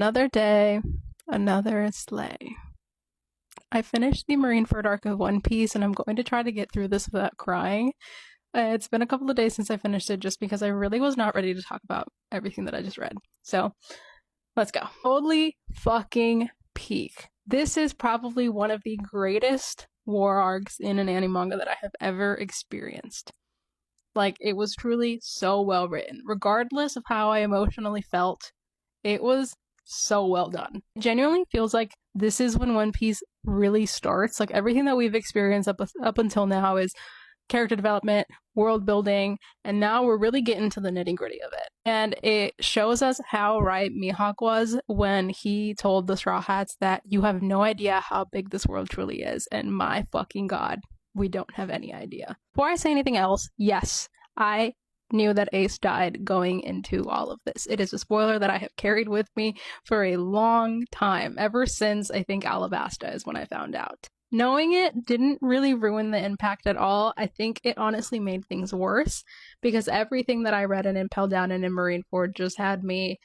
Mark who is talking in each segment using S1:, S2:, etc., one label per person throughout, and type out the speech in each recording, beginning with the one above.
S1: Another day, another sleigh. I finished the Marineford arc of One Piece, and I'm going to try to get through this without crying. It's been a couple of days since I finished it, just because I really was not ready to talk about everything that I just read. So, let's go. Holy fucking peak. This is probably one of the greatest war arcs in an anime manga that I have ever experienced. Like, it was truly so well written. Regardless of how I emotionally felt, it was so well done. It genuinely feels like this is when One Piece really starts. Like, everything that we've experienced up until now is character development, world building, and now we're really getting to the nitty gritty of it. And it shows us how right Mihawk was when he told the Straw Hats that you have no idea how big this world truly is, and my fucking god, we don't have any idea. Before I say anything else, yes, I knew that Ace died going into all of this. It is a spoiler that I have carried with me for a long time, ever since I think Alabasta is when I found out. Knowing it didn't really ruin the impact at all. I think it honestly made things worse, because everything that I read in Impel Down and in Marineford just had me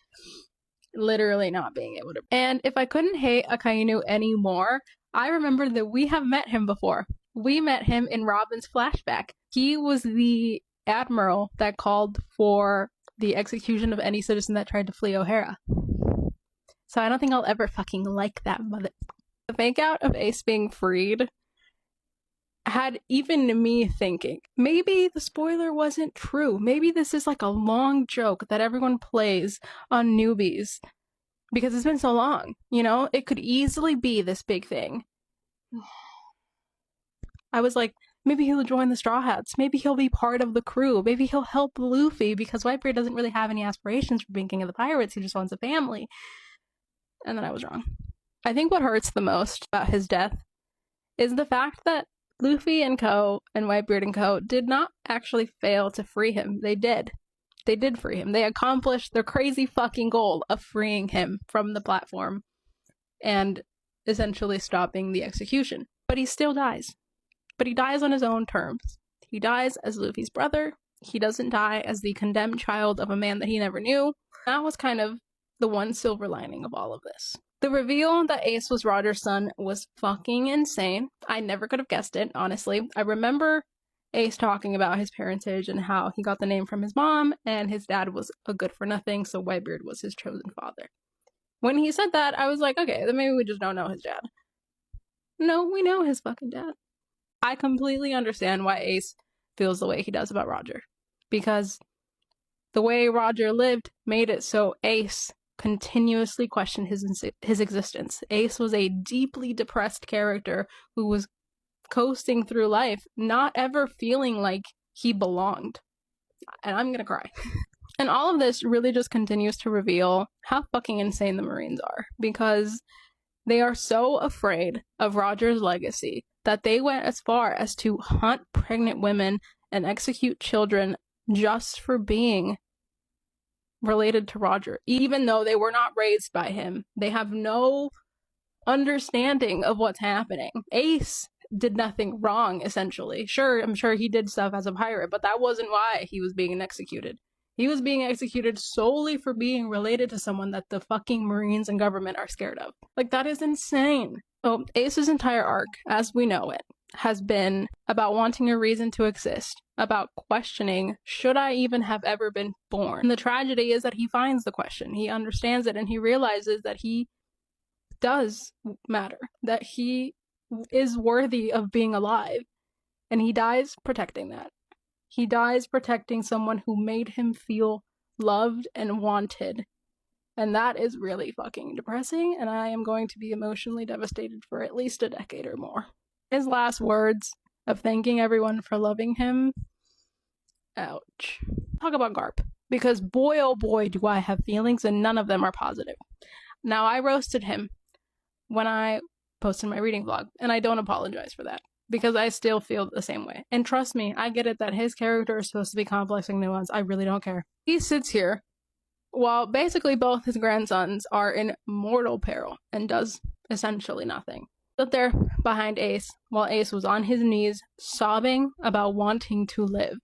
S1: literally not being able to. And if I couldn't hate Akainu anymore, I remember that we have met him before. We met him in Robin's flashback. He was the admiral that called for the execution of any citizen that tried to flee O'Hara. So I don't think I'll ever fucking like that mother. The fake out of Ace being freed had even me thinking, maybe the spoiler wasn't true. Maybe this is like a long joke that everyone plays on newbies because it's been so long, you know? It could easily be this big thing. I was like, maybe he'll join the Straw Hats. Maybe he'll be part of the crew. Maybe he'll help Luffy, because Whitebeard doesn't really have any aspirations for being king of the pirates. He just wants a family. And then I was wrong. I think what hurts the most about his death is the fact that Luffy and co. and Whitebeard and co. did not actually fail to free him. They did. They did free him. They accomplished their crazy fucking goal of freeing him from the platform and essentially stopping the execution. But he still dies. But he dies on his own terms. He dies as Luffy's brother. He doesn't die as the condemned child of a man that he never knew. That was kind of the one silver lining of all of this. The reveal that Ace was Roger's son was fucking insane. I never could have guessed it, honestly. I remember Ace talking about his parentage and how he got the name from his mom, and his dad was a good-for-nothing, so Whitebeard was his chosen father. When he said that, I was like, okay, then maybe we just don't know his dad. No, we know his fucking dad. I completely understand why Ace feels the way he does about Roger, because the way Roger lived made it so Ace continuously questioned his existence. Ace was a deeply depressed character who was coasting through life, not ever feeling like he belonged. And I'm gonna cry. And all of this really just continues to reveal how fucking insane the Marines are, because they are so afraid of Roger's legacy that they went as far as to hunt pregnant women and execute children just for being related to Roger, even though they were not raised by him. They have no understanding of what's happening. Ace did nothing wrong, essentially. Sure, I'm sure he did stuff as a pirate, but that wasn't why he was being executed. He was being executed solely for being related to someone that the fucking Marines and government are scared of. Like, that is insane. So, Ace's entire arc, as we know it, has been about wanting a reason to exist, about questioning, should I even have ever been born? And the tragedy is that he finds the question, he understands it, and he realizes that he does matter, that he is worthy of being alive, and he dies protecting that. He dies protecting someone who made him feel loved and wanted. And that is really fucking depressing, and I am going to be emotionally devastated for at least a decade or more. His last words of thanking everyone for loving him. Ouch. Talk about Garp, because boy oh boy do I have feelings, and none of them are positive. Now, I roasted him when I posted my reading vlog, and I don't apologize for that, because I still feel the same way. And trust me, I get it that his character is supposed to be complex and nuanced. I really don't care. He sits here while basically both his grandsons are in mortal peril and does essentially nothing. Stood there behind Ace while Ace was on his knees sobbing about wanting to live.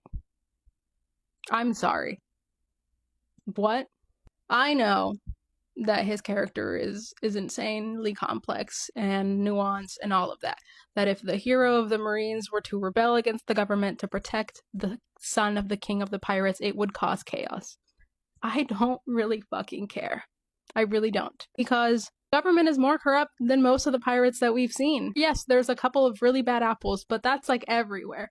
S1: I'm sorry. What? I know that his character is insanely complex and nuanced and all of that. That if the hero of the Marines were to rebel against the government to protect the son of the king of the pirates, it would cause chaos. I don't really fucking care. I really don't. Because government is more corrupt than most of the pirates that we've seen. Yes, there's a couple of really bad apples, but that's like everywhere.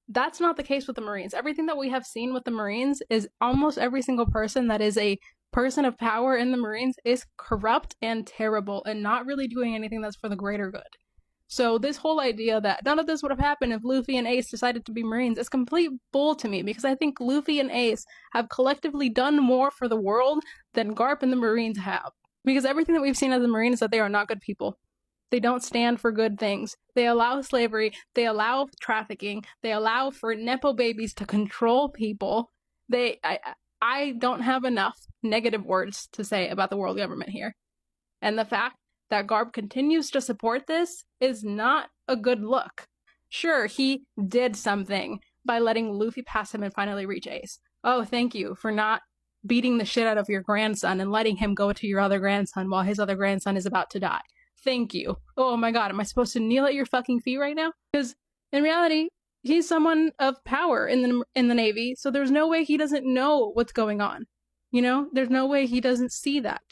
S1: That's not the case with the Marines. Everything that we have seen with the Marines is almost every single person that is a person of power in the Marines is corrupt and terrible and not really doing anything that's for the greater good. So this whole idea that none of this would have happened if Luffy and Ace decided to be Marines is complete bull to me, because I think Luffy and Ace have collectively done more for the world than Garp and the Marines have. Because everything that we've seen as a Marine is that they are not good people. They don't stand for good things. They allow slavery. They allow trafficking. They allow for Nepo babies to control people. I don't have enough negative words to say about the world government here. And the fact that Garp continues to support this is not a good look. Sure, he did something by letting Luffy pass him and finally reach Ace. Oh, thank you for not beating the shit out of your grandson and letting him go to your other grandson while his other grandson is about to die. Thank you. Oh my god, am I supposed to kneel at your fucking feet right now? Because in reality, he's someone of power in the Navy, so there's no way he doesn't know what's going on. You know? There's no way he doesn't see that.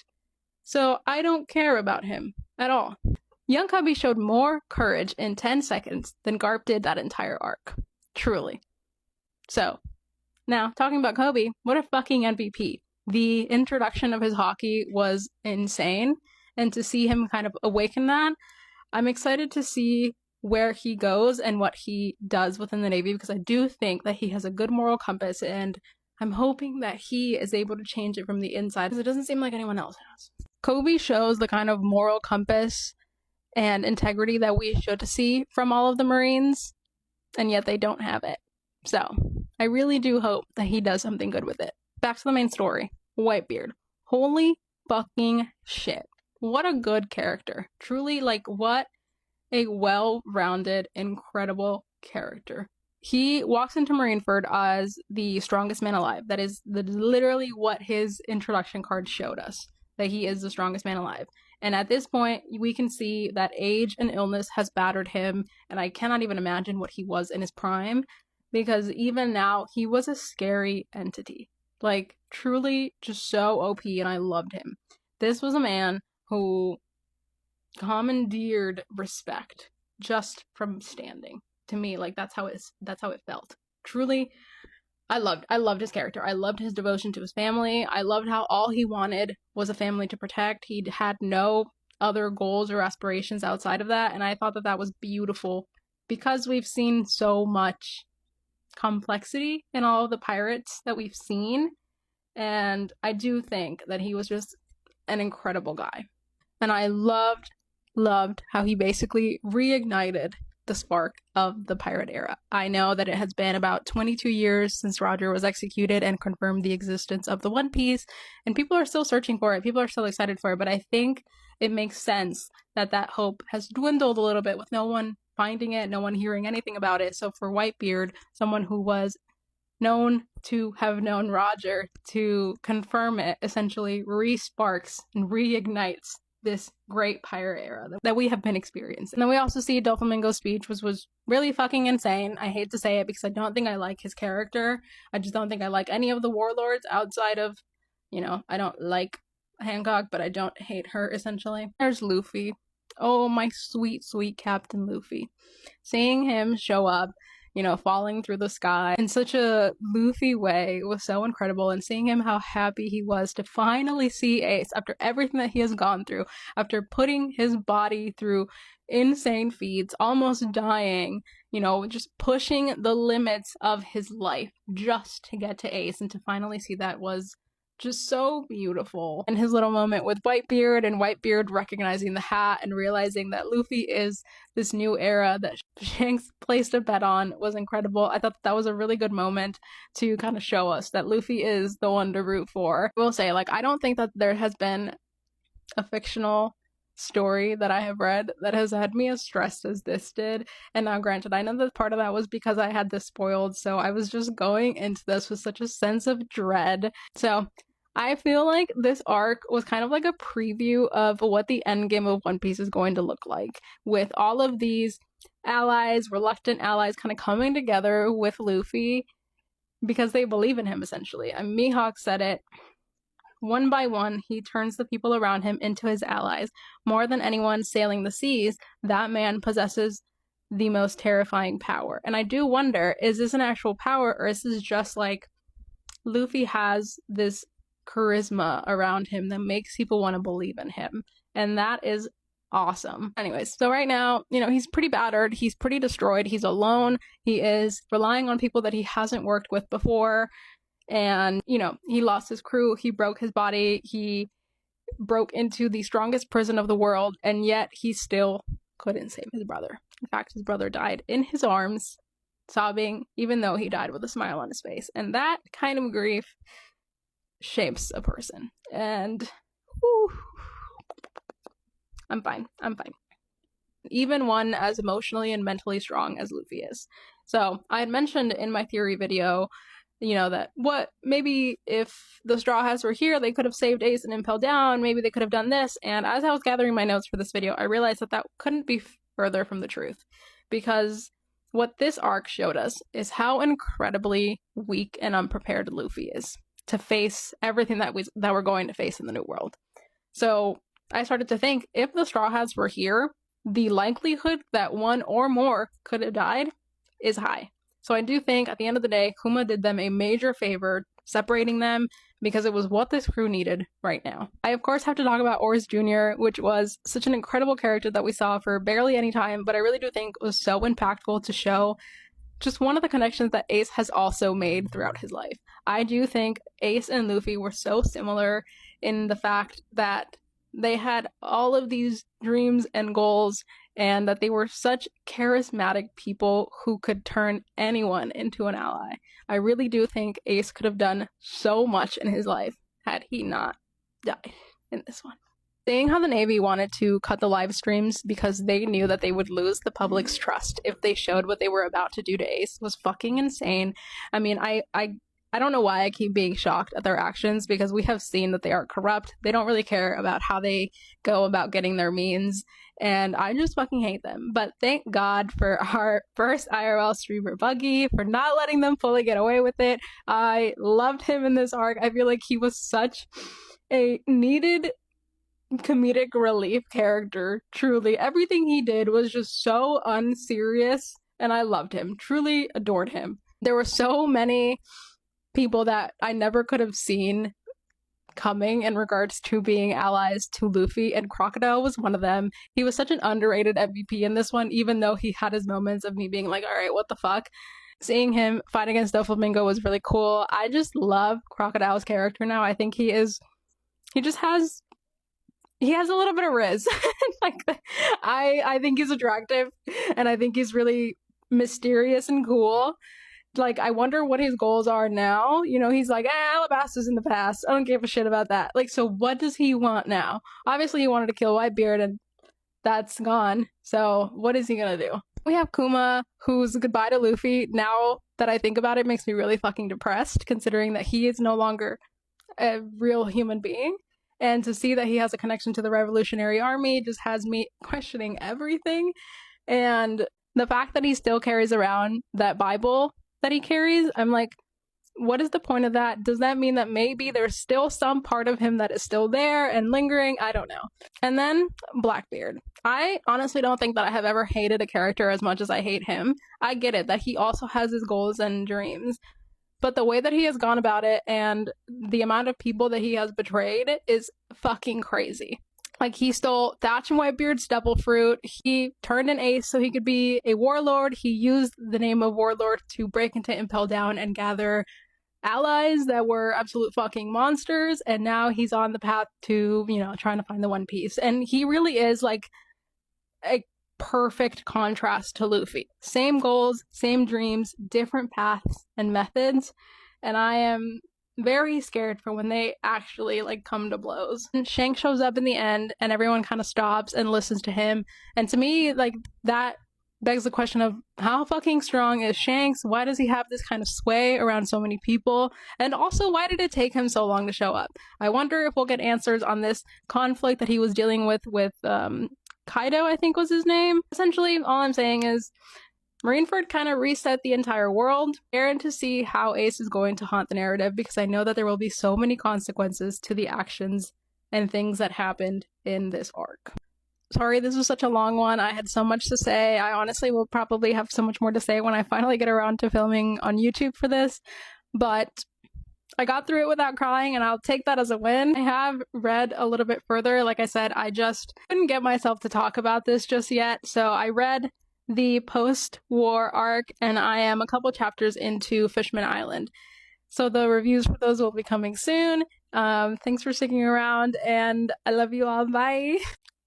S1: So I don't care about him at all. Young Koby showed more courage in 10 seconds than Garp did that entire arc. Truly. So, now, talking about Koby, what a fucking MVP. The introduction of his hockey was insane, and to see him kind of awaken that, I'm excited to see where he goes and what he does within the Navy, because I do think that he has a good moral compass, and I'm hoping that he is able to change it from the inside, because it doesn't seem like anyone else has. Koby shows the kind of moral compass and integrity that we should see from all of the Marines, and yet they don't have it. So, I really do hope that he does something good with it. Back to the main story. Whitebeard. Holy fucking shit. What a good character. Truly, like, what a well-rounded, incredible character. He walks into Marineford as the strongest man alive. That is literally what his introduction card showed us. That he is the strongest man alive. And at this point, we can see that age and illness has battered him, and I cannot even imagine what he was in his prime, because even now, he was a scary entity. Like, truly just so OP, and I loved him. This was a man who commandeered respect just from standing. To me, like, that's how it felt. Truly, I loved his character. I loved his devotion to his family. I loved how all he wanted was a family to protect. He had no other goals or aspirations outside of that, and I thought that was beautiful, because we've seen so much complexity in all of the pirates that we've seen, and I do think that he was just an incredible guy. And I loved how he basically reignited the spark of the pirate era. I know that it has been about 22 years since Roger was executed and confirmed the existence of the One Piece, and people are still searching for it. People are still excited for it, but I think it makes sense that that hope has dwindled a little bit with no one finding it, no one hearing anything about it. So for Whitebeard, someone who was known to have known Roger, to confirm it essentially re-sparks and reignites this great pirate era that we have been experiencing. And then we also see Doflamingo's speech, which was really fucking insane. I hate to say it because I don't think I like his character. I just don't think I like any of the warlords outside of, I don't like Hancock, but I don't hate her, essentially. There's Luffy. Oh, my sweet, sweet Captain Luffy. Seeing him show up, falling through the sky in such a Luffy way was so incredible, and seeing him how happy he was to finally see Ace after everything that he has gone through, after putting his body through insane feats, almost dying, just pushing the limits of his life just to get to Ace, and to finally see that was just so beautiful. And his little moment with Whitebeard, and Whitebeard recognizing the hat and realizing that Luffy is this new era that Shanks placed a bet on was incredible. I thought that was a really good moment to kind of show us that Luffy is the one to root for. I will say, I don't think that there has been a fictional story that I have read that has had me as stressed as this did. And now granted, I know that part of that was because I had this spoiled, so I was just going into this with such a sense of dread. So I feel like this arc was kind of like a preview of what the endgame of One Piece is going to look like, with all of these allies, reluctant allies, kind of coming together with Luffy because they believe in him, essentially. And Mihawk said it. One by one, he turns the people around him into his allies. More than anyone sailing the seas, that man possesses the most terrifying power. And I do wonder, is this an actual power, or is this just like Luffy has this charisma around him that makes people want to believe in him? And that is awesome. Anyways, so right now, he's pretty battered, he's pretty destroyed, he's alone, he is relying on people that he hasn't worked with before. And, he lost his crew, he broke his body, he broke into the strongest prison of the world, and yet he still couldn't save his brother. In fact, his brother died in his arms, sobbing, even though he died with a smile on his face. And that kind of grief shapes a person. And whew, I'm fine. Even one as emotionally and mentally strong as Luffy is. So I had mentioned in my theory video, that maybe if the Straw Hats were here, they could have saved Ace and Impel Down, maybe they could have done this. And as I was gathering my notes for this video, I realized that couldn't be further from the truth, because what this arc showed us is how incredibly weak and unprepared Luffy is to face everything that we're going to face in the New World. So I started to think, if the Straw Hats were here, the likelihood that one or more could have died is high. So I do think, at the end of the day, Kuma did them a major favor separating them, because it was what this crew needed right now. I, of course, have to talk about Oars Jr., which was such an incredible character that we saw for barely any time, but I really do think was so impactful to show just one of the connections that Ace has also made throughout his life. I do think Ace and Luffy were so similar in the fact that they had all of these dreams and goals, and that they were such charismatic people who could turn anyone into an ally. I really do think Ace could have done so much in his life had he not died in this one. Seeing how the Navy wanted to cut the live streams because they knew that they would lose the public's trust if they showed what they were about to do to Ace was fucking insane. I mean, I don't know why I keep being shocked at their actions, because we have seen that they are corrupt. They don't really care about how they go about getting their means, and I just fucking hate them. But thank God for our first IRL streamer, Buggy, for not letting them fully get away with it. I loved him in this arc. I feel like he was such a needed comedic relief character. Truly, everything he did was just so unserious, and I loved him. Truly adored him. There were so many people that I never could have seen coming in regards to being allies to Luffy, and Crocodile was one of them. He was such an underrated MVP in this one, even though he had his moments of me being like, alright, what the fuck? Seeing him fight against Doflamingo was really cool. I just love Crocodile's character now. I think he has a little bit of riz. I think he's attractive, and I think he's really mysterious and cool. Like, I wonder what his goals are now. He's like, Alabasta's in the past. I don't give a shit about that. Like, so what does he want now? Obviously, he wanted to kill Whitebeard, and that's gone. So what is he gonna do? We have Kuma, who's goodbye to Luffy. Now that I think about it, makes me really fucking depressed, considering that he is no longer a real human being. And to see that he has a connection to the Revolutionary Army just has me questioning everything. And the fact that he still carries around that Bible that he carries, I'm like, what is the point of that? Does that mean that maybe there's still some part of him that is still there and lingering? I don't know. And then Blackbeard. I honestly don't think that I have ever hated a character as much as I hate him. I get it that he also has his goals and dreams, but the way that he has gone about it and the amount of people that he has betrayed is fucking crazy. Like, he stole Thatch and Whitebeard's devil fruit. He turned an Ace so he could be a warlord. He used the name of warlord to break into Impel Down and gather allies that were absolute fucking monsters. And now he's on the path to, trying to find the One Piece. And he really is like a perfect contrast to Luffy. Same goals, same dreams, different paths and methods. And I am very scared for when they actually come to blows. And Shanks shows up in the end, and everyone kind of stops and listens to him. And to me, that begs the question of how fucking strong is Shanks? Why does he have this kind of sway around so many people? And also, why did it take him so long to show up? I wonder if we'll get answers on this conflict that he was dealing with Kaido, I think was his name. Essentially, all I'm saying is Marineford kind of reset the entire world. I'm to see how Ace is going to haunt the narrative, because I know that there will be so many consequences to the actions and things that happened in this arc. Sorry, this was such a long one. I had so much to say. I honestly will probably have so much more to say when I finally get around to filming on YouTube for this, but I got through it without crying, and I'll take that as a win. I have read a little bit further. Like I said, I just couldn't get myself to talk about this just yet, so I read the post-war arc, and I am a couple chapters into Fishman Island. So the reviews for those will be coming soon. Thanks for sticking around, and I love you all. Bye!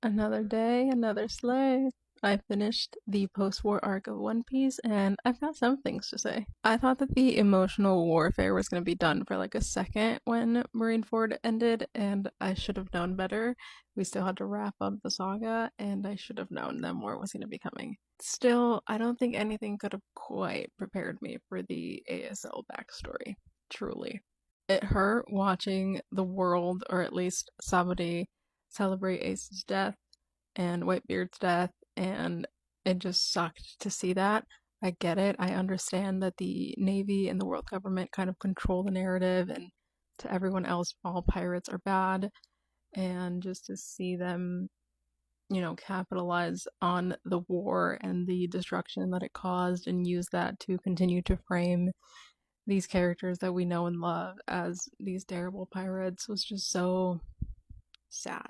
S1: Another day, another slay. I finished the post-war arc of One Piece, and I've got some things to say. I thought that the emotional warfare was going to be done for like a second when Marineford ended, and I should have known better. We still had to wrap up the saga, and I should have known that more was going to be coming. Still, I don't think anything could have quite prepared me for the ASL backstory, truly. It hurt watching the world, or at least Sabaody, celebrate Ace's death and Whitebeard's death, and it just sucked to see that. I get it. I understand that the Navy and the world government kind of control the narrative, and to everyone else, all pirates are bad, and just to see them, you know, capitalize on the war and the destruction that it caused and use that to continue to frame these characters that we know and love as these terrible pirates was just so sad,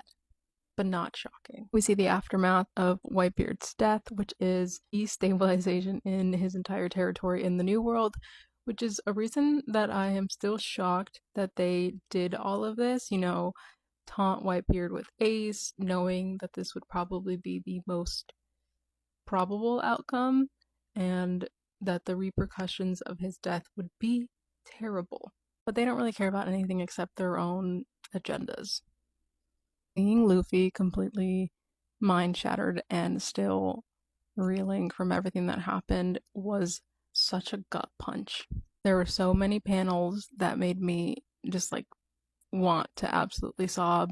S1: but not shocking. We see the aftermath of Whitebeard's death, which is destabilization in his entire territory in the New World, which is a reason that I am still shocked that they did all of this, you know, taunt Whitebeard with Ace, knowing that this would probably be the most probable outcome, and that the repercussions of his death would be terrible. But they don't really care about anything except their own agendas. Seeing Luffy completely mind-shattered and still reeling from everything that happened was such a gut punch. There were so many panels that made me just like want to absolutely sob.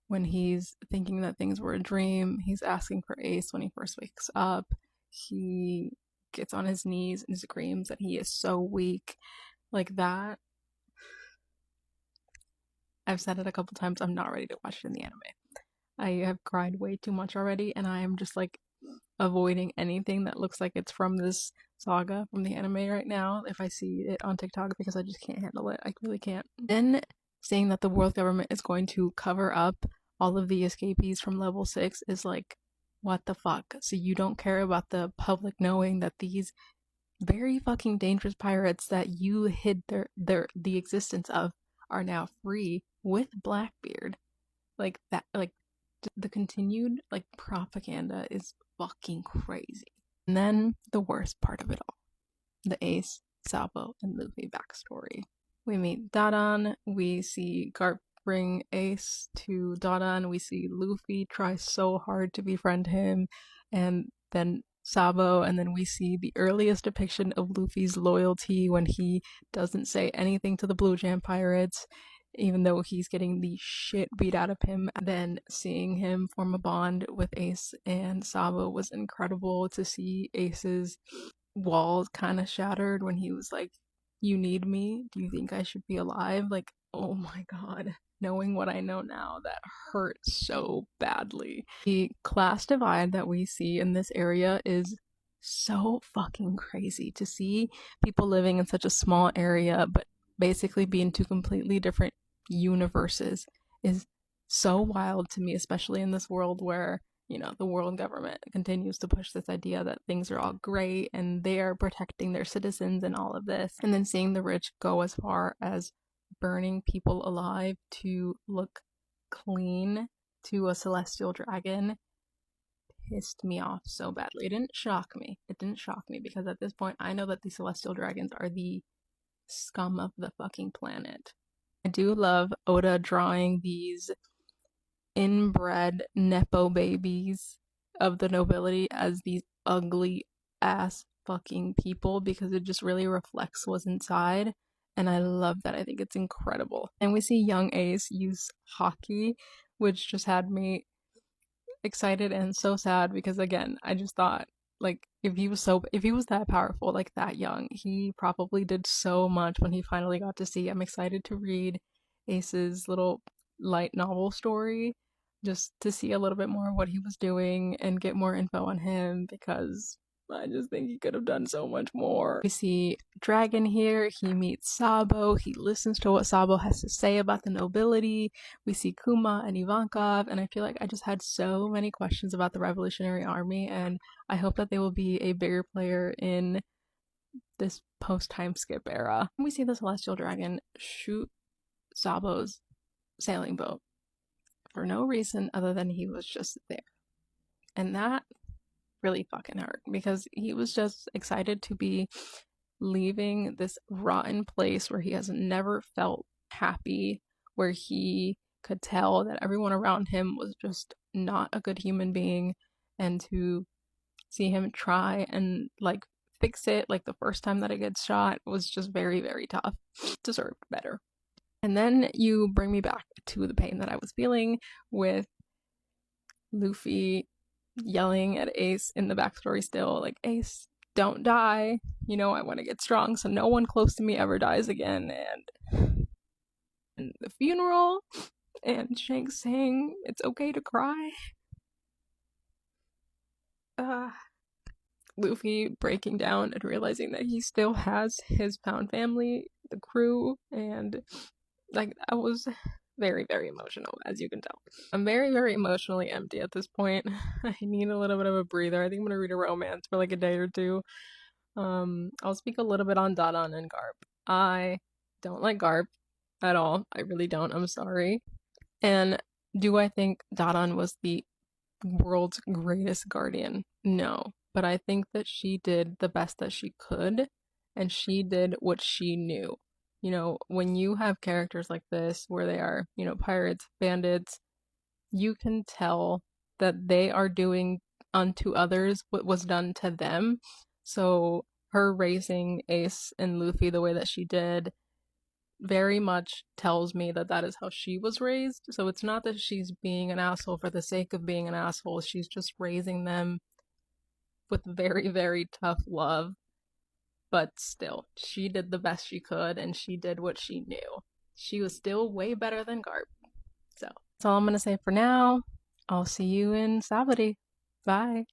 S1: When he's thinking that things were a dream, he's asking for Ace when he first wakes up, he gets on his knees and screams that he is so weak. Like that. I've said it a couple times, I'm not ready to watch it in the anime. I have cried way too much already, and I am just like avoiding anything that looks like it's from this saga, from the anime right now, if I see it on TikTok, because I just can't handle it. I really can't. Then seeing that the world government is going to cover up all of the escapees from level 6 is like, what the fuck? So you don't care about the public knowing that these very fucking dangerous pirates that you hid the existence of are now free with Blackbeard. Like that, like the continued like propaganda is fucking crazy. And then the worst part of it all, the Ace, Sabo, and Luffy backstory. We meet Dadan, we see Garp bring Ace to Dadan, we see Luffy try so hard to befriend him, and then Sabo, and then we see the earliest depiction of Luffy's loyalty when he doesn't say anything to the Blue Jam pirates, even though he's getting the shit beat out of him. Then seeing him form a bond with Ace and Sabo was incredible. To see Ace's walls kind of shattered when he was like, you need me? Do you think I should be alive? Like, oh my god. Knowing what I know now, that hurt so badly. The class divide that we see in this area is so fucking crazy. To see people living in such a small area but basically be in two completely different universes is so wild to me, especially in this world where, you know, the world government continues to push this idea that things are all great and they are protecting their citizens and all of this. And then seeing the rich go as far as burning people alive to look clean to a celestial dragon pissed me off so badly. It didn't shock me. It didn't shock me because at this point I know that the celestial dragons are the scum of the fucking planet. I do love Oda drawing these inbred nepo babies of the nobility as these ugly, ass fucking people because it just really reflects what's inside. And I love that. I think it's incredible. And we see young Ace use hockey, which just had me excited and so sad because again, I just thought like if he was that powerful, like that young, he probably did so much when he finally got to see. I'm excited to read Ace's little light novel story just to see a little bit more of what he was doing and get more info on him because I just think he could have done so much more. We see Dragon here, he meets Sabo, he listens to what Sabo has to say about the nobility. We see Kuma and Ivankov, and I feel like I just had so many questions about the Revolutionary Army, and I hope that they will be a bigger player in this post-time skip era. We see the Celestial Dragon shoot Sabo's sailing boat for no reason other than he was just there. And that really fucking hurt because he was just excited to be leaving this rotten place where he has never felt happy, where he could tell that everyone around him was just not a good human being, and to see him try and like fix it like the first time that it gets shot was just very, very tough. Deserved better. And then you bring me back to the pain that I was feeling with Luffy yelling at Ace in the backstory still, like, Ace, don't die. You know, I want to get strong so no one close to me ever dies again. And the funeral, and Shanks saying it's okay to cry. Luffy breaking down and realizing that he still has his found family, the crew, and like that was very, very emotional, as you can tell. I'm very, very emotionally empty at this point. I need a little bit of a breather. I think I'm gonna read a romance for like a day or two. I'll speak a little bit on Dadan and Garp. I don't like Garp at all. I really don't. I'm sorry. And do I think Dadan was the world's greatest guardian? No. But I think that she did the best that she could, and she did what she knew. You know, when you have characters like this, where they are, you know, pirates, bandits, you can tell that they are doing unto others what was done to them. So her raising Ace and Luffy the way that she did very much tells me that that is how she was raised. So it's not that she's being an asshole for the sake of being an asshole. She's just raising them with very, very tough love. But still, she did the best she could, and she did what she knew. She was still way better than Garp. So that's all I'm going to say for now. I'll see you in Saturday. Bye.